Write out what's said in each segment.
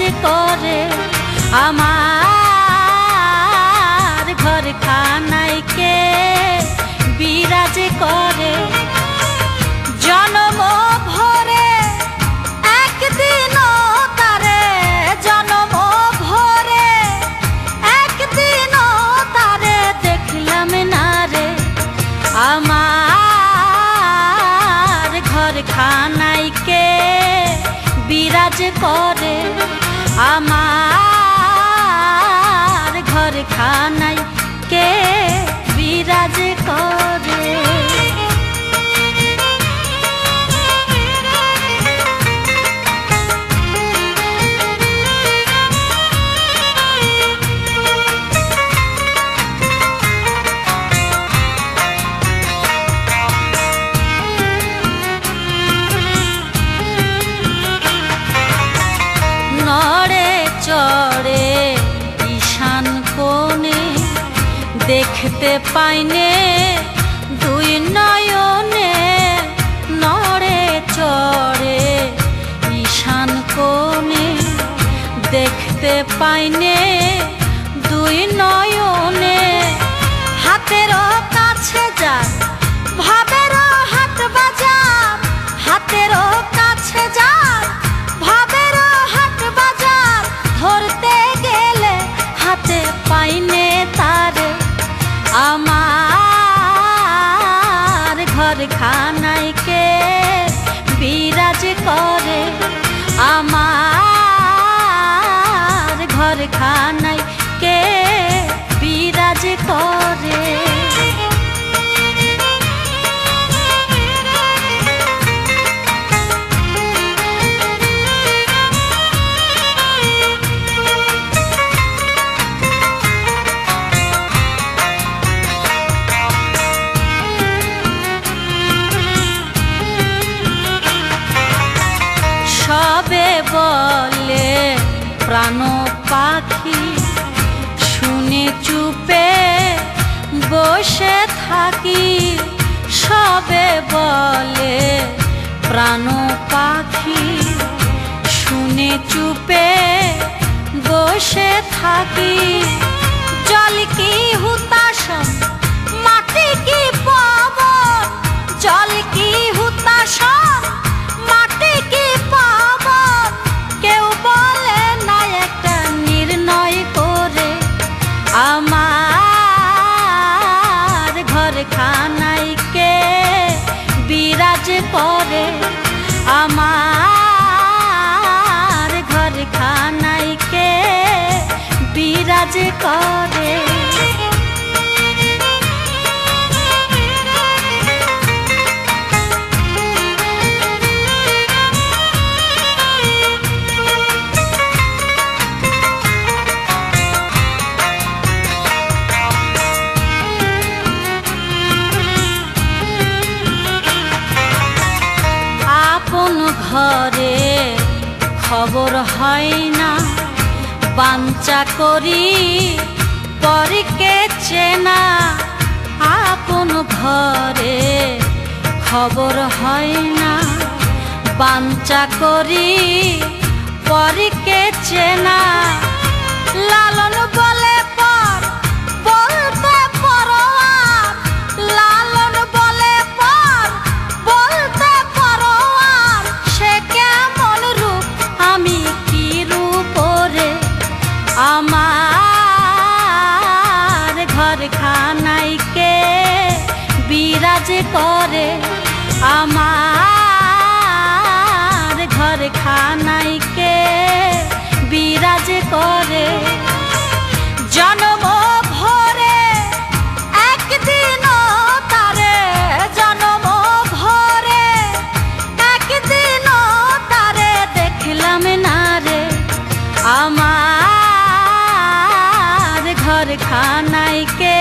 বিরাজ করে আমার ঘরখানায় কে বিরাজ করে জনম ভরে একদিনও তারে জনম ভরে একদিনও তারে দেখলাম না রে আমার ঘরখানায় কে বিরাজ করে আমার ঘরখানায় কে বিরাজ করে চড়ে ঈশান কোণে দেখতে পাইনে দুই নয়নে নড়ে চড়ে ঈশান কোণে দেখতে পাইনে দুই নয়নে হাতেরও কাছে যায় ভাবেরও হাট বাজার হাতেরও কাছে যায় ভাবেরও হাট বাজার ধরতে গেলে হাতে পাইনে তারে আমার ঘরখানায় কে বিরাজ করে আমার ঘরখানায় কে বিরাজ করে সবে বলে প্রাণ পাখি শুনে চুপে বসে থাকি সবে বলে প্রাণ পাখি শুনে চুপে বসে থাকি জল কি হুতাশন মাটি কি পবন জল কি হুতাশন মাটি কি পবন কেউ বলে না একটা নির্ণয় করে আমার ঘরখানায় কে বিরাজ করে আমার ঘরখানায় কে বিরাজ করে ঘরে খবর হয় না বাঞ্চা করি পরকে চেনা আপন ঘরে খবর হয় না বাঞ্চা করি পরকে চেনা লালন বলে পর বলতে পরোয়ার লালন বলে পর বলতে পরোয়ার সে কেমন রূপ আমি কি রূপ রে আমার ঘরখানায় কে বিরাজ করে আমার ঘরখানায় কে বিরাজ করে জনম ভরে একদিনও তারে জনম ভরে একদিনও তারে দেখলাম না রে আমার ঘরখানায় কে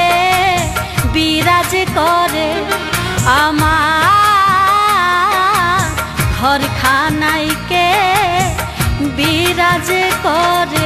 বিরাজ করে আমার ঘরখানায় কে বিরাজ করে।